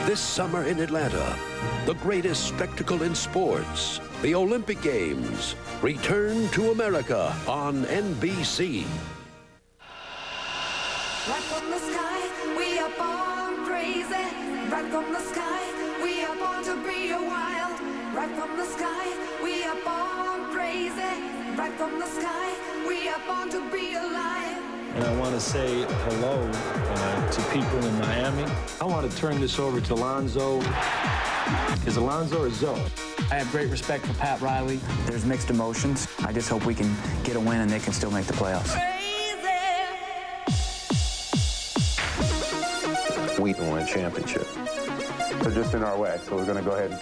This summer in Atlanta, the greatest spectacle in sports, the Olympic Games, return to America on NBC. Right from the sky, we are born crazy. Right from the sky, we are born to be wild. Right from the sky, we are born crazy. Right from the sky, we are born to be alive. And I want to say hello to people in Miami. I want to turn this over to Alonzo. Is Alonzo or Zoe? I have great respect for Pat Riley. There's mixed emotions. I just hope we can get a win and they can still make the playoffs. We won a championship. They're just in our way, so we're going to go ahead and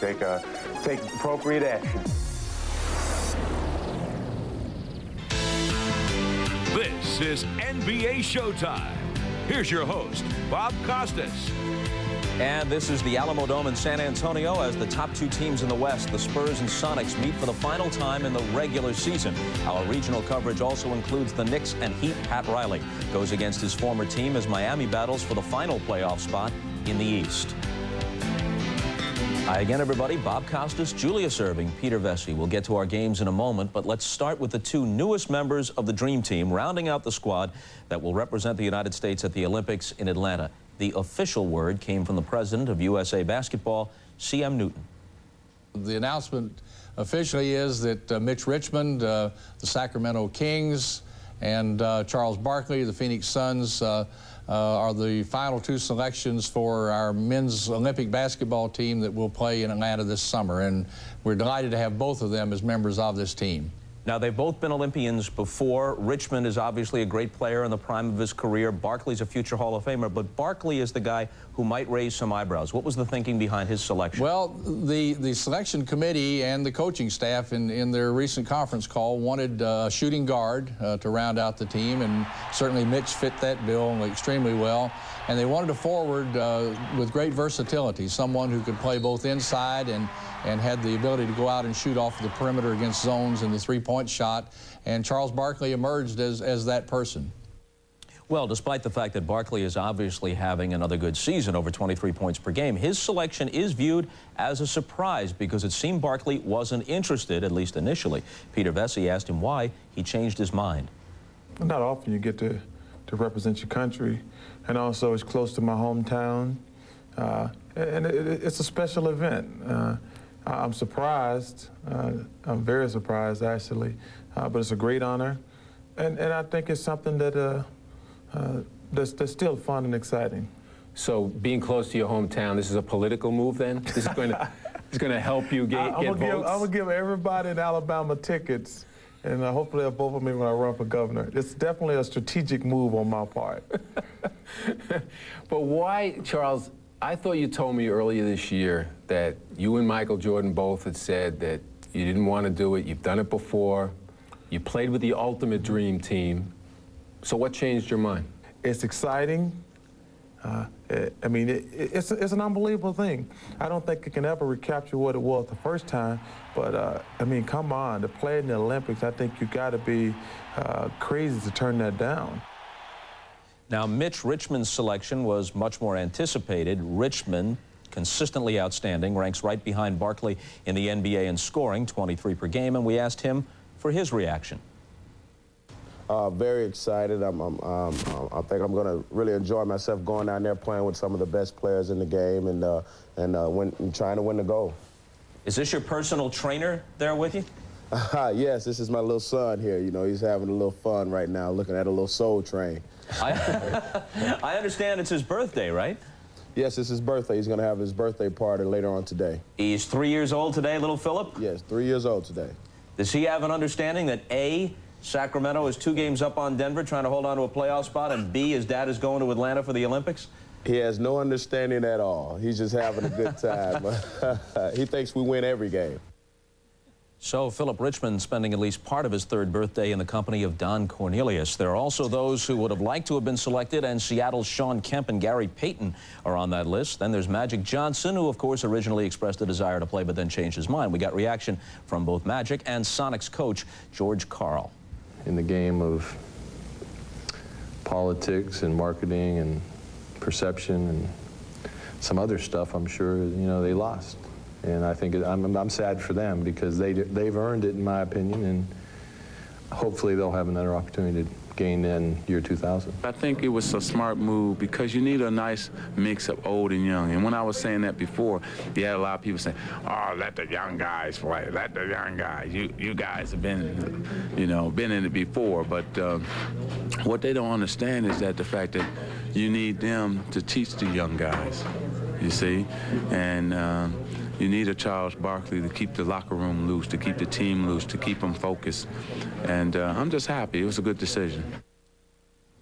take appropriate action. This is NBA Showtime. Here's your host, Bob Costas. And this is the Alamo Dome in San Antonio as the top two teams in the West, the Spurs and Sonics, meet for the final time in the regular season. Our regional coverage also includes the Knicks and Heat. Pat Riley goes against his former team as Miami battles for the final playoff spot in the East. Hi again, everybody. Bob Costas, Julius Erving, Peter Vesey. We'll get to our games in a moment, but let's start with the two newest members of the Dream Team, rounding out the squad that will represent the United States at the Olympics in Atlanta. The official word came from the president of USA Basketball, C.M. Newton. The announcement officially is that Mitch Richmond, the Sacramento Kings, and Charles Barkley, the Phoenix Suns, are the final two selections for our men's Olympic basketball team that will play in Atlanta this summer. And we're delighted to have both of them as members of this team. Now, they've both been Olympians before. Richmond is obviously a great player in the prime of his career. Barkley's a future Hall of Famer, but Barkley is the guy who might raise some eyebrows. What was the thinking behind his selection? Well, the selection committee and the coaching staff in their recent conference call wanted a shooting guard to round out the team, and certainly Mitch fit that bill extremely well. And they wanted a forward with great versatility, someone who could play both inside and had the ability to go out and shoot off the perimeter against zones in the three-point shot. And Charles Barkley emerged as that person. Well, despite the fact that Barkley is obviously having another good season, over 23 points per game, his selection is viewed as a surprise because it seemed Barkley wasn't interested, at least initially. Peter Vesey asked him why he changed his mind. Not often you get to represent your country, and also it's close to my hometown, and it's a special event. I'm surprised. I'm very surprised, actually, but it's a great honor, and I think it's something that that's still fun and exciting. So being close to your hometown, this is a political move then? This is going to help you get votes? I'm going to give everybody in Alabama tickets, and hopefully they'll vote for me when I run for governor. It's definitely a strategic move on my part. But why, Charles, I thought you told me earlier this year that you and Michael Jordan both had said that you didn't want to do it. You've done it before. You played with the ultimate dream team. So what changed your mind? It's exciting. I mean, it's an unbelievable thing. I don't think it can ever recapture what it was the first time, but I mean, come on, to play in the Olympics, I think you got to be crazy to turn that down. Now, Mitch Richmond's selection was much more anticipated. Richmond, consistently outstanding, ranks right behind Barkley in the NBA in scoring, 23 per game, and we asked him for his reaction. Very excited. I think I'm going to really enjoy myself going down there playing with some of the best players in the game and trying to win the gold. Is this your personal trainer there with you? Yes, this is my little son here. You know, he's having a little fun right now, looking at a little Soul Train. I understand it's his birthday, right? Yes, it's his birthday. He's going to have his birthday party later on today. He's 3 years old today, little Philip? Yes, 3 years old today. Does he have an understanding that A, Sacramento is 2 games up on Denver trying to hold on to a playoff spot, and B, his dad is going to Atlanta for the Olympics? He has no understanding at all. He's just having a good time. He thinks we win every game. So Philip Richmond spending at least part of his 3rd birthday in the company of Don Cornelius. There are also those who would have liked to have been selected, and Seattle's Sean Kemp and Gary Payton are on that list. Then there's Magic Johnson, who of course originally expressed a desire to play but then changed his mind. We got reaction from both Magic and Sonics coach George Karl. In the game of politics and marketing and perception and some other stuff, I'm sure, you know, they lost. And I think I'm sad for them because they've earned it, in my opinion, and hopefully they'll have another opportunity to gain in year 2000. I think it was a smart move because you need a nice mix of old and young. And when I was saying that before, you had a lot of people saying, "Oh, let the young guys play. Let the young guys. You guys have been, you know, been in it before." But what they don't understand is that the fact that you need them to teach the young guys. You see, and you need a Charles Barkley to keep the locker room loose, to keep the team loose, to keep them focused. And I'm just happy. It was a good decision.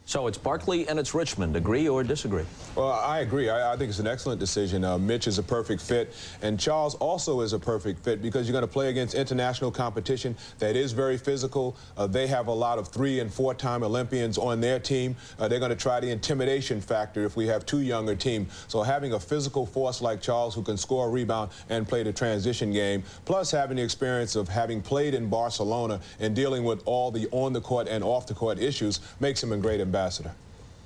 So it's Barkley and it's Richmond. Agree or disagree? Well, I agree. I think it's an excellent decision. Mitch is a perfect fit, and Charles also is a perfect fit because you're going to play against international competition that is very physical. They have a lot of 3- and 4-time Olympians on their team. They're going to try the intimidation factor if we have 2 younger teams. So having a physical force like Charles who can score a rebound and play the transition game, plus having the experience of having played in Barcelona and dealing with all the on-the-court and off-the-court issues makes him a great ambassador.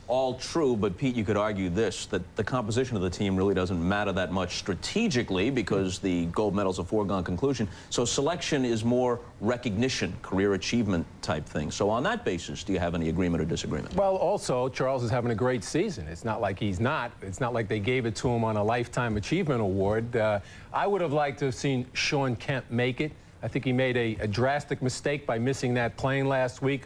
All true, but Pete, you could argue this, that the composition of the team really doesn't matter that much strategically because the gold medal's a foregone conclusion. So selection is more recognition, career achievement type thing. So on that basis, do you have any agreement or disagreement? Well, also, Charles is having a great season. It's not like he's not. It's not like they gave it to him on a Lifetime Achievement Award. I would have liked to have seen Shawn Kemp make it. I think he made a drastic mistake by missing that plane last week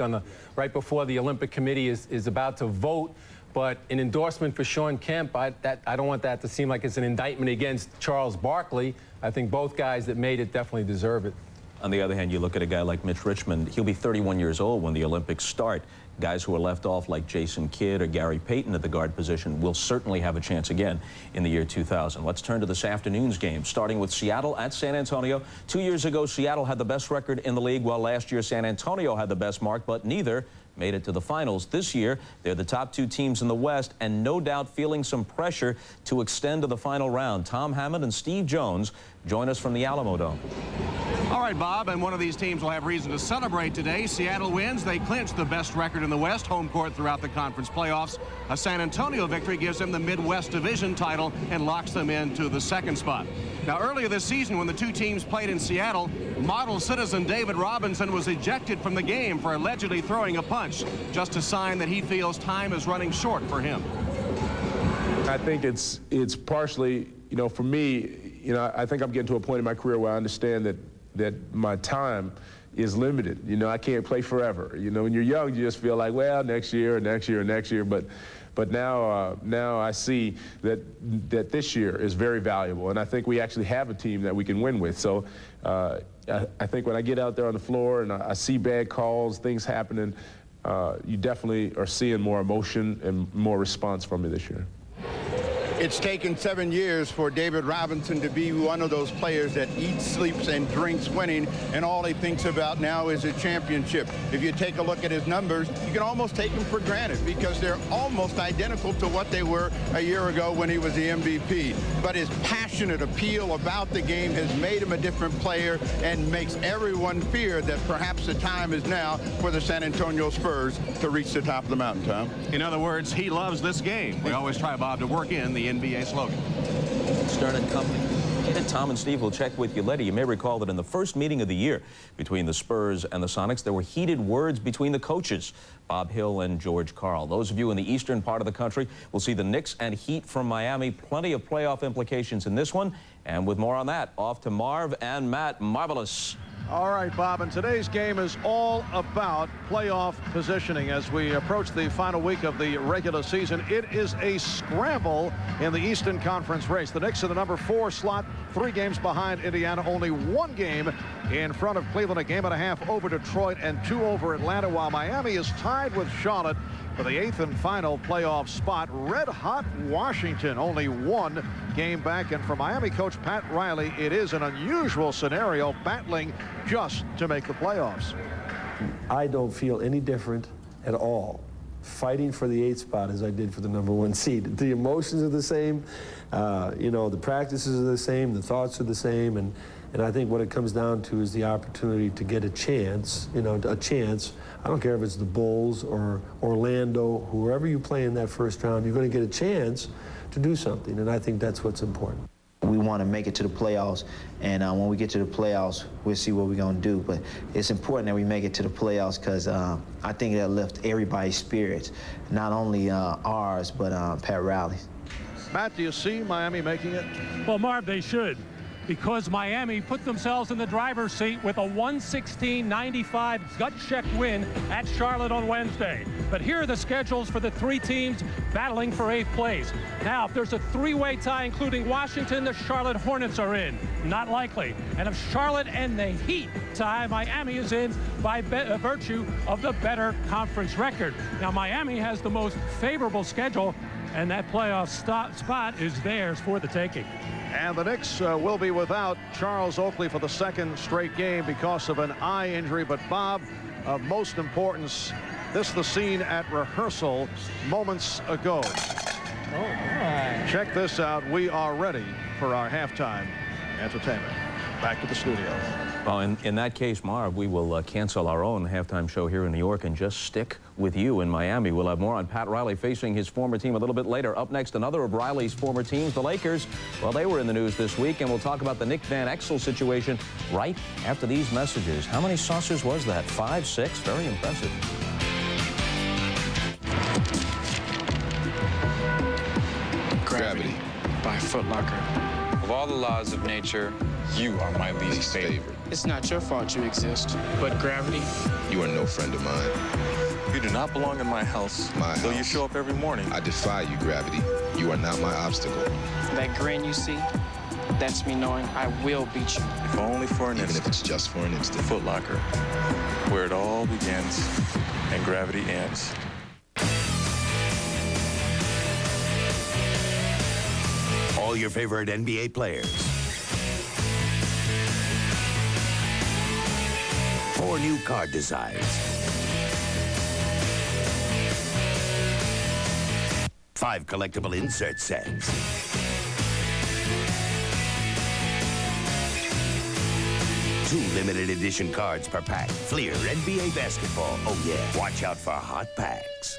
right before the Olympic Committee is about to vote. But an endorsement for Shawn Kemp, I don't want that to seem like it's an indictment against Charles Barkley. I think both guys that made it definitely deserve it. On the other hand, you look at a guy like Mitch Richmond, he'll be 31 years old when the Olympics start. Guys who are left off like Jason Kidd or Gary Payton at the guard position will certainly have a chance again in the year 2000. Let's turn to this afternoon's game, starting with Seattle at San Antonio. 2 years ago, Seattle had the best record in the league, while last year San Antonio had the best mark, but neither made it to the finals. This year, they're the top 2 teams in the West and no doubt feeling some pressure to extend to the final round. Tom Hammond and Steve Jones join us from the Alamo Dome. All right, Bob, and one of these teams will have reason to celebrate today. Seattle wins. They clinch the best record in the West, home court throughout the conference playoffs. A San Antonio victory gives them the Midwest Division title and locks them into the 2nd spot. Now, earlier this season, when the 2 teams played in Seattle, model citizen David Robinson was ejected from the game for allegedly throwing a punch, just a sign that he feels time is running short for him. I think it's partially, you know, for me, you know, I think I'm getting to a point in my career where I understand that my time is limited. You know, I can't play forever. You know, when you're young, you just feel like, well, next year, next year, next year. But now I see that this year is very valuable, and I think we actually have a team that we can win with. So I think when I get out there on the floor and I see bad calls, things happening, you definitely are seeing more emotion and more response from me this year. It's taken 7 years for David Robinson to be one of those players that eats, sleeps, and drinks winning, and all he thinks about now is a championship. If you take a look at his numbers, you can almost take them for granted because they're almost identical to what they were a year ago when he was the MVP. But his passionate appeal about the game has made him a different player and makes everyone fear that perhaps the time is now for the San Antonio Spurs to reach the top of the mountain, Tom. In other words, he loves this game. We always try, Bob, to work in the NBA slogan. Stern and Company. And Tom and Steve will check with you later. You may recall that in the first meeting of the year between the Spurs and the Sonics, there were heated words between the coaches, Bob Hill and George Karl. Those of you in the eastern part of the country will see the Knicks and Heat from Miami. Plenty of playoff implications in this one. And with more on that, off to Marv and Matt. Marvelous. All right, Bob, and today's game is all about playoff positioning as we approach the final week of the regular season. It is a scramble in the Eastern Conference race. The Knicks in the number 4 slot, 3 games behind Indiana, only 1 game in front of Cleveland, a game and a half over Detroit and 2 over Atlanta, while Miami is tied with Charlotte for the 8th and final playoff spot. Red hot Washington, only 1 game back. And for Miami coach Pat Riley, it is an unusual scenario, battling just to make the playoffs. I don't feel any different at all fighting for the 8th spot as I did for the #1 seed. The emotions are the same, you know, the practices are the same, the thoughts are the same, and I think what it comes down to is the opportunity to get a chance, you know, a chance. I don't care if it's the Bulls or Orlando, whoever you play in that first round, you're going to get a chance to do something, and I think that's what's important. We want to make it to the playoffs, and when we get to the playoffs, we'll see what we're going to do. But it's important that we make it to the playoffs because I think that'll lift everybody's spirits, not only ours, but Pat Riley's. Matt, do you see Miami making it? Well, Marv, they should, because Miami put themselves in the driver's seat with a 116-95 gut-check win at Charlotte on Wednesday. But here are the schedules for the 3 teams battling for 8th place. Now, if there's a 3-way tie, including Washington, the Charlotte Hornets are in. Not likely. And if Charlotte and the Heat tie, Miami is in by virtue of the better conference record. Now, Miami has the most favorable schedule, and that playoff spot is theirs for the taking. And the Knicks will be without Charles Oakley for the 2nd straight game because of an eye injury. But Bob, of most importance, this is the scene at rehearsal moments ago. Oh, my. Check this out. We are ready for our halftime entertainment. Back to the studio. Well, in that case, Marv, we will cancel our own halftime show here in New York and just stick with you in Miami. We'll have more on Pat Riley facing his former team a little bit later. Up next, another of Riley's former teams, the Lakers. Well, they were in the news this week, and we'll talk about the Nick Van Exel situation right after these messages. How many saucers was that? 5, 6? Very impressive. Gravity by Foot Locker. Of all the laws of nature, you are my least favorite. It's not your fault you exist, but gravity. You are no friend of mine. You do not belong in my house. Though you show up every morning. I defy you, Gravity. You are not my obstacle. That grin you see, that's me knowing I will beat you. If only for an instant. Even if it's just for an instant. Foot Locker, where it all begins and gravity ends. All your favorite NBA players. 4 new card designs. 5 collectible insert sets. 2 limited edition cards per pack. Fleer NBA basketball. Oh yeah, watch out for hot packs.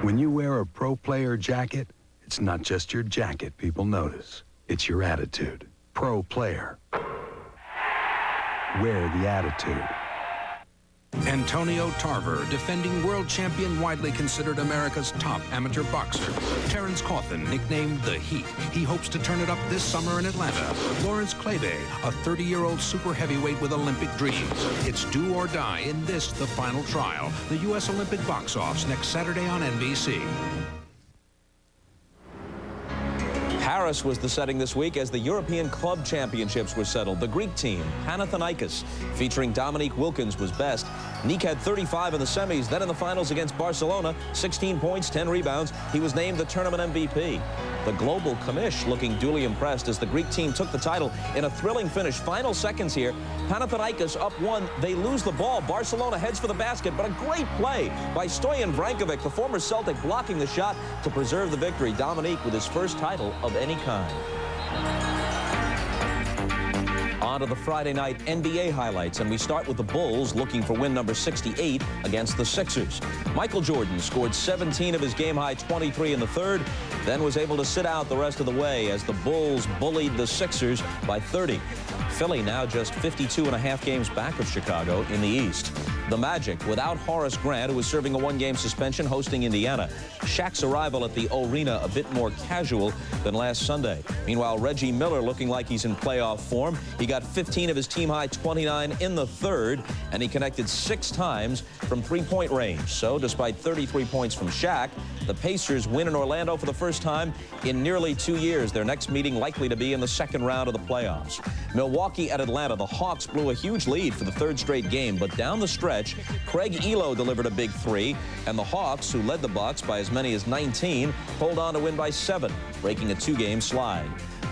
When you wear a pro player jacket, it's not just your jacket people notice. It's your attitude. Pro player. Wear the attitude. Antonio Tarver, defending world champion, widely considered America's top amateur boxer. Terrence Cawthon, nicknamed The Heat. He hopes to turn it up this summer in Atlanta. Lawrence Clave, a 30-year-old super heavyweight with Olympic dreams. It's do or die in this, the final trial. The U.S. Olympic box-offs next Saturday on NBC. Paris was the setting this week as the European Club Championships were settled. The Greek team, Panathinaikos, featuring Dominique Wilkins, was best. Nick had 35 in the semis. Then in the finals against Barcelona, 16 points, 10 rebounds. He was named the tournament MVP. The global commish looking duly impressed as the Greek team took the title in a thrilling finish. Final seconds here. Panathinaikos up 1. They lose the ball. Barcelona heads for the basket, but a great play by Stoyan Vrankovic, the former Celtic, blocking the shot to preserve the victory. Dominique with his first title of any kind. On to the Friday night NBA highlights, and we start with the Bulls looking for win number 68 against the Sixers. Michael Jordan scored 17 of his game-high 23 in the third, then was able to sit out the rest of the way as the Bulls bullied the Sixers by 30. Philly now just 52.5 games back of Chicago in the East. The Magic, without Horace Grant, who was serving a one-game suspension, hosting Indiana. Shaq's arrival at the arena a bit more casual than last Sunday. Meanwhile, Reggie Miller looking like he's in playoff form. He got 15 of his team-high 29 in the third, and he connected 6 times from three-point range. So, despite 33 points from Shaq, the Pacers win in Orlando for the first time in nearly 2 years. Their next meeting likely to be in the second round of the playoffs. Milwaukee at Atlanta. The Hawks blew a huge lead for the third straight game, but down the stretch, Craig Elo delivered a big 3, and the Hawks, who led the Bucks by as many as 19, pulled on to win by 7, breaking a 2-game slide.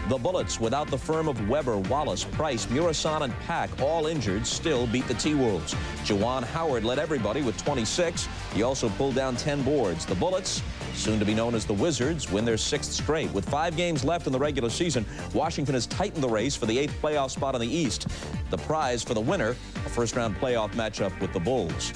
The Bullets, without the firm of Weber, Wallace, Price, Murasan, and Pack, all injured, still beat the T-Wolves. Juwan Howard led everybody with 26. He also pulled down 10 boards. The Bullets, soon to be known as the Wizards, win their 6th straight. With 5 games left in the regular season, Washington has tightened the race for the 8th playoff spot in the East. The prize for the winner, a first-round playoff matchup with the Bulls.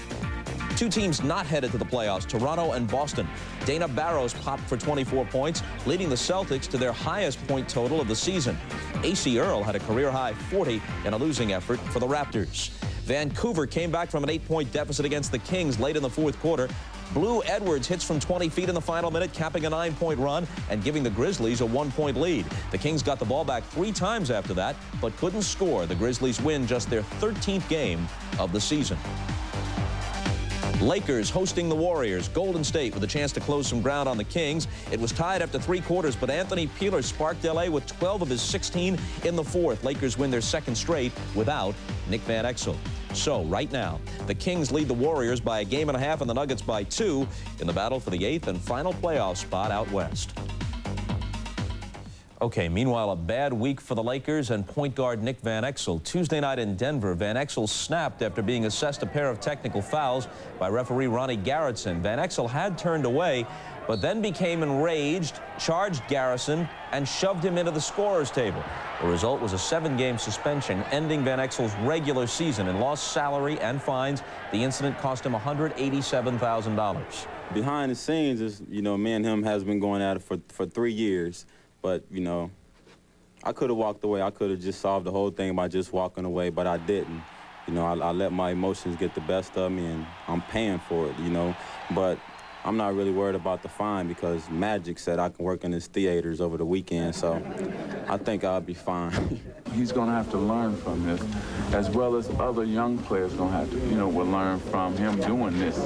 2 teams not headed to the playoffs, Toronto and Boston. Dana Barros popped for 24 points, leading the Celtics to their highest point total of the season. A.C. Earl had a career-high 40 in a losing effort for the Raptors. Vancouver came back from an 8-point deficit against the Kings late in the fourth quarter. Blue Edwards hits from 20 feet in the final minute, capping a 9-point run and giving the Grizzlies a 1-point lead. The Kings got the ball back 3 times after that, but couldn't score. The Grizzlies win just their 13th game of the season. Lakers hosting the Warriors. Golden State with a chance to close some ground on the Kings. It was tied after 3 quarters, but Anthony Peeler sparked L.A. with 12 of his 16 in the fourth. Lakers win their 2nd straight without Nick Van Exel. So, right now, the Kings lead the Warriors by a game and a half and the Nuggets by 2 in the battle for the 8th and final playoff spot out west. Okay, meanwhile, a bad week for the Lakers and point guard Nick Van Exel. Tuesday night in Denver, Van Exel snapped after being assessed a pair of technical fouls by referee Ronnie Garretson. Van Exel had turned away, but then became enraged, charged Garrison, and shoved him into the scorer's table. The result was a 7-game suspension, ending Van Exel's regular season in lost salary and fines. The incident cost him $187,000. Behind the scenes is, me and him has been going at it for 3 years. But, I could have walked away. I could have just solved the whole thing by just walking away, but I didn't. I let my emotions get the best of me, and I'm paying for it, But I'm not really worried about the fine because Magic said I can work in his theaters over the weekend, so I think I'll be fine. He's going to have to learn from this, as well as other young players going to have to, will learn from him doing this.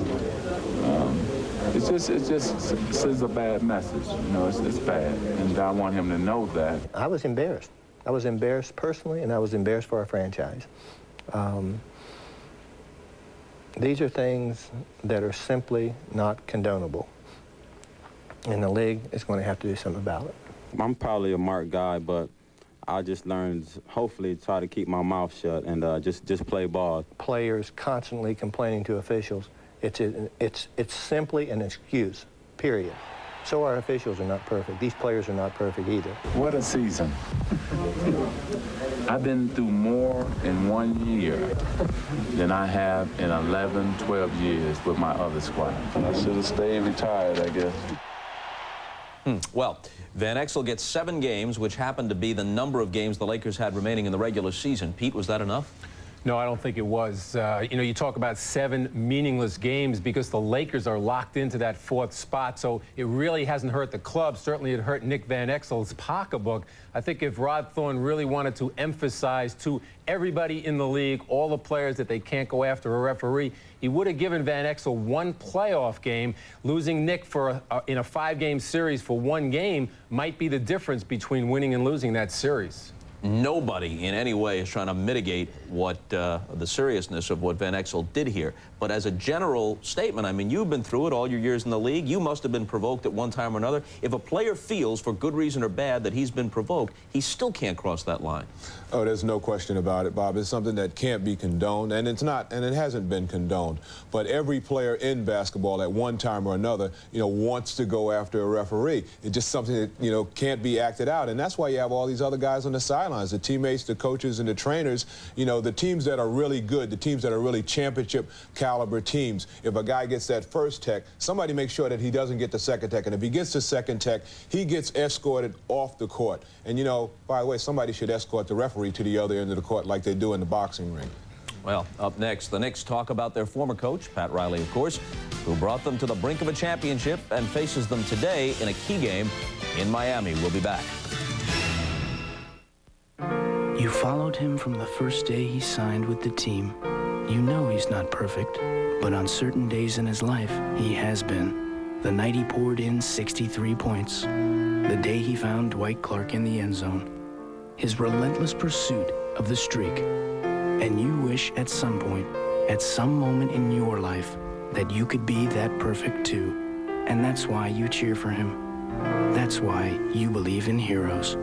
It just sends a bad message. It's bad, and I want him to know that. I was embarrassed. I was embarrassed personally, and I was embarrassed for our franchise. These are things that are simply not condonable, and the league is going to have to do something about it. I'm probably a marked guy, but I just learned, hopefully, try to keep my mouth shut and just play ball. Players constantly complaining to officials. It's simply an excuse, period. So our officials are not perfect. These players are not perfect either. What a season. I've been through more in 1 year than I have in 11, 12 years with my other squad. I should have stayed retired, I guess. Well, Van Exel gets 7 games, which happened to be the number of games the Lakers had remaining in the regular season. Pete, was that enough? No, I don't think it was. You talk about 7 meaningless games because the Lakers are locked into that 4th spot, so it really hasn't hurt the club. Certainly it hurt Nick Van Exel's pocketbook. I think if Rod Thorne really wanted to emphasize to everybody in the league, all the players, that they can't go after a referee, he would have given Van Exel 1 playoff game. Losing Nick in a 5-game series for 1 game might be the difference between winning and losing that series. Nobody in any way is trying to mitigate what the seriousness of what Van Exel did here. But as a general statement, I mean, you've been through it all your years in the league. You must have been provoked at one time or another. If a player feels, for good reason or bad, that he's been provoked, he still can't cross that line. Oh, there's no question about it, Bob. It's something that can't be condoned, and it's not, and it hasn't been condoned. But every player in basketball at one time or another, wants to go after a referee. It's just something that, can't be acted out. And that's why you have all these other guys on the sidelines, the teammates, the coaches, and the trainers. The teams that are really good, the teams that are really championship caliber teams, if a guy gets that first tech, somebody makes sure that he doesn't get the second tech. And if he gets the second tech, he gets escorted off the court. And, by the way, somebody should escort the referee to the other end of the court like they do in the boxing ring. Well, up next, the Knicks talk about their former coach, Pat Riley, of course, who brought them to the brink of a championship and faces them today in a key game in Miami. We'll be back. You followed him from the first day he signed with the team. You know he's not perfect, but on certain days in his life, he has been. The night he poured in 63 points. The day he found Dwight Clark in the end zone. His relentless pursuit of the streak. And you wish at some point, at some moment in your life, that you could be that perfect too. And that's why you cheer for him. That's why you believe in heroes.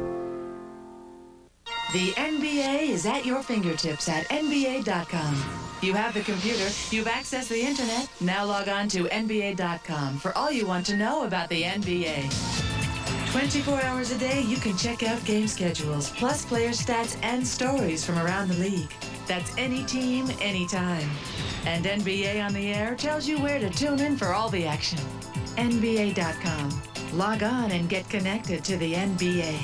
The NBA is at your fingertips at NBA.com. You have the computer, you've accessed the internet. Now log on to NBA.com for all you want to know about the NBA. 24 hours a day, you can check out game schedules, plus player stats and stories from around the league. That's any team, anytime. And NBA on the Air tells you where to tune in for all the action. NBA.com. Log on and get connected to the NBA.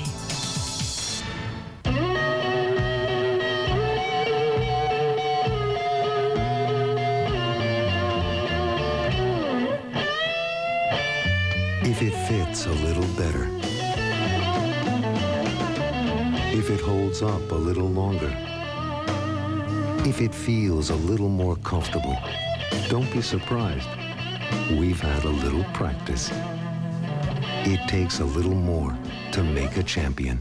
If it fits a little better. If it holds up a little longer. If it feels a little more comfortable. Don't be surprised. We've had a little practice. It takes a little more to make a champion.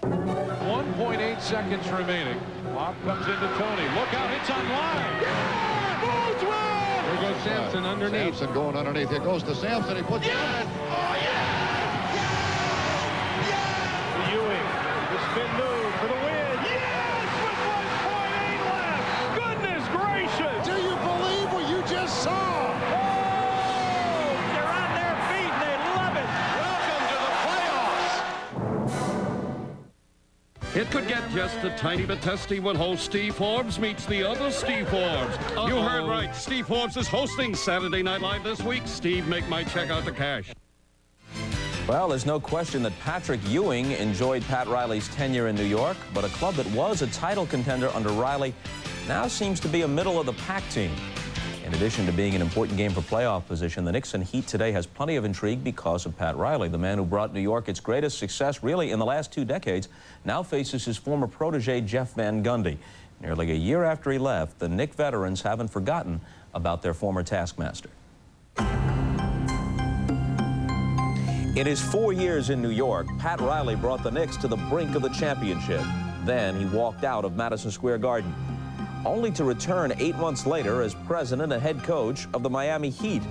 1.8 seconds remaining. Lob comes into Tony. Look out, it's on line. Yeah! Bulls win! There goes Sampson underneath. Sampson going underneath. It goes to Sampson. He puts it in. Oh, yeah! Yeah! Ewing, the spin move for the win. Yes! With 1.8 left! Goodness gracious! Do you believe what you just saw? Oh! They're on their feet and they love it! Welcome to the playoffs! It could get just a tiny bit testy when host Steve Forbes meets the other Steve Forbes. You heard right. Steve Forbes is hosting Saturday Night Live this week. Steve, make my check out to cash. Well, there's no question that Patrick Ewing enjoyed Pat Riley's tenure in New York, but a club that was a title contender under Riley now seems to be a middle-of-the-pack team. In addition to being an important game for playoff position, the Knicks and Heat today has plenty of intrigue because of Pat Riley. The man who brought New York its greatest success really in the last 2 decades now faces his former protege Jeff Van Gundy. Nearly a year after he left, the Knick veterans haven't forgotten about their former taskmaster. In his 4 years in New York, Pat Riley brought the Knicks to the brink of the championship. Then he walked out of Madison Square Garden, only to return 8 months later as president and head coach of the Miami Heat.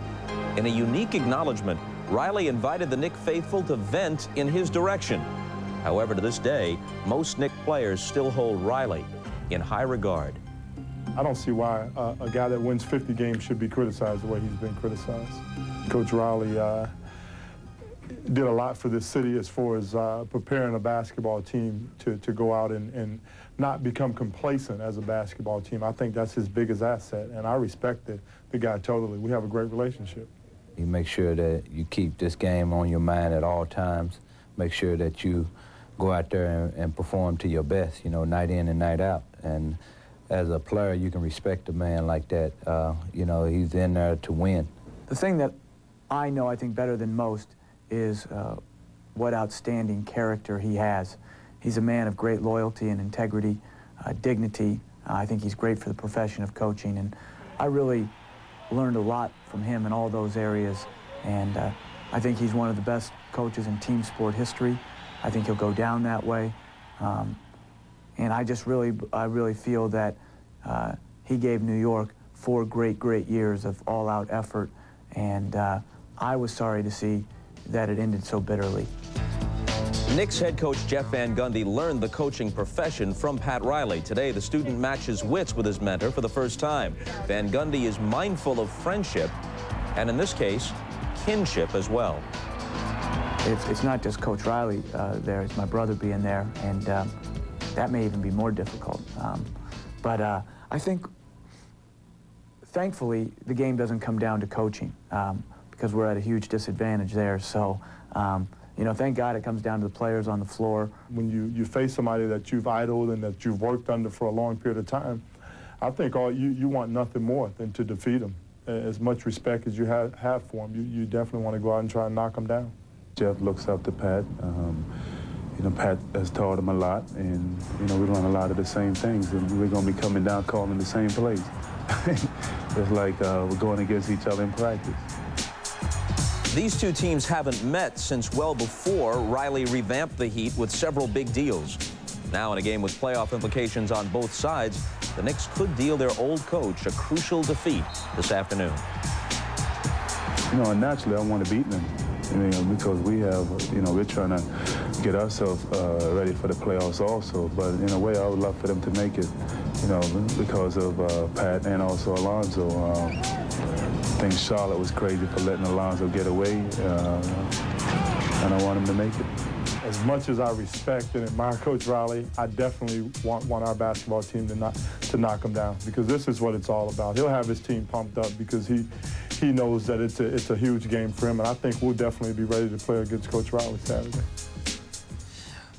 In a unique acknowledgement, Riley invited the Knick faithful to vent in his direction. However, to this day, most Knick players still hold Riley in high regard. I don't see why a guy that wins 50 games should be criticized the way he's been criticized. Coach Riley did a lot for this city as far as preparing a basketball team to go out and not become complacent as a basketball team. I think that's his biggest asset, and I respect the guy totally. We have a great relationship. You make sure that you keep this game on your mind at all times. Make sure that you go out there and perform to your best, you know, night in and night out. And as a player, you can respect a man like that. You know, he's in there to win. The thing that I know, I think, better than most is what outstanding character he has. He's a man of great loyalty and integrity, dignity. I think he's great for the profession of coaching, and I really learned a lot from him in all those areas, and I think he's one of the best coaches in team sport history. I think he'll go down that way, and I really feel that he gave New York 4 great years of all-out effort, and I was sorry to see that it ended so bitterly. Knicks head coach Jeff Van Gundy learned the coaching profession from Pat Riley. Today, the student matches wits with his mentor for the first time. Van Gundy is mindful of friendship, and in this case, kinship as well. It's not just Coach Riley there, it's my brother being there, and that may even be more difficult. But I think, thankfully, the game doesn't come down to coaching because we're at a huge disadvantage there. So, you know, thank God it comes down to the players on the floor. When you face somebody that you've idoled and that you've worked under for a long period of time, I think you want nothing more than to defeat them. As much respect as you have for them, you definitely want to go out and try and knock them down. Jeff looks up to Pat. You know, Pat has taught him a lot, and, you know, we run a lot of the same things, and we're going to be coming down calling the same plays. It's like we're going against each other in practice. These two teams haven't met since well before Riley revamped the Heat with several big deals. Now, in a game with playoff implications on both sides, the Knicks could deal their old coach a crucial defeat this afternoon. You know, naturally, I want to beat them. You know, because we have, you know, we're trying to get ourselves ready for the playoffs also. But in a way, I would love for them to make it, you know, because of Pat and also Alonzo. I think Charlotte was crazy for letting Alonzo get away, and I want him to make it. As much as I respect and admire Coach Riley, I definitely want our basketball team to knock him down, because this is what it's all about. He'll have his team pumped up because he knows that it's a huge game for him, and I think we'll definitely be ready to play against Coach Riley Saturday.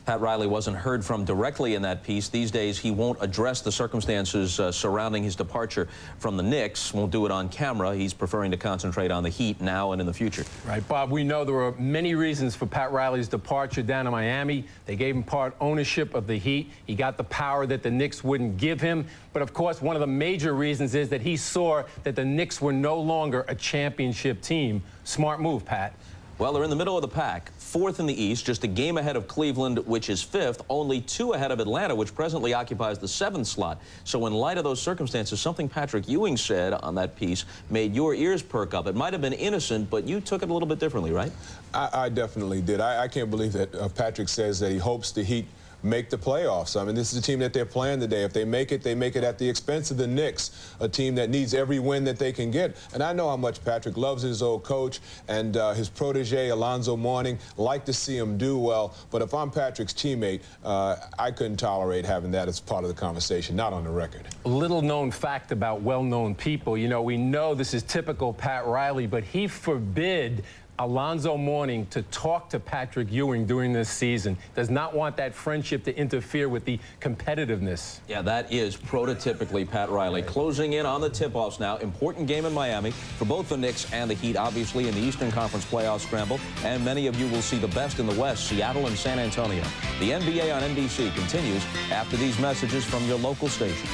Pat Riley wasn't heard from directly in that piece. These days, he won't address the circumstances surrounding his departure from the Knicks. Won't do it on camera. He's preferring to concentrate on the Heat now and in the future. Right, Bob, we know there were many reasons for Pat Riley's departure down in Miami. They gave him part ownership of the Heat. He got the power that the Knicks wouldn't give him. But, of course, one of the major reasons is that he saw that the Knicks were no longer a championship team. Smart move, Pat. Well, they're in the middle of the pack, 4th in the East, just a game ahead of Cleveland, which is 5th, only 2 ahead of Atlanta, which presently occupies the 7th slot. So in light of those circumstances, something Patrick Ewing said on that piece made your ears perk up. It might have been innocent, but you took it a little bit differently, right? I definitely did. I can't believe that Patrick says that he hopes the Heat make the playoffs. I mean, this is a team that they're playing today. If they make it at the expense of the Knicks, a team that needs every win that they can get. And I know how much Patrick loves his old coach, and his protege, Alonzo Mourning, like to see him do well. But if I'm Patrick's teammate, I couldn't tolerate having that as part of the conversation, not on the record. Little known fact about well-known people. You know, we know this is typical Pat Riley, but he forbid Alonzo Mourning to talk to Patrick Ewing during this season. Does not want that friendship to interfere with the competitiveness. Yeah, that is prototypically Pat Riley. Closing in on the tip-offs now. Important game in Miami for both the Knicks and the Heat, obviously, in the Eastern Conference playoff scramble. And many of you will see the best in the West, Seattle and San Antonio. The NBA on NBC continues after these messages from your local station.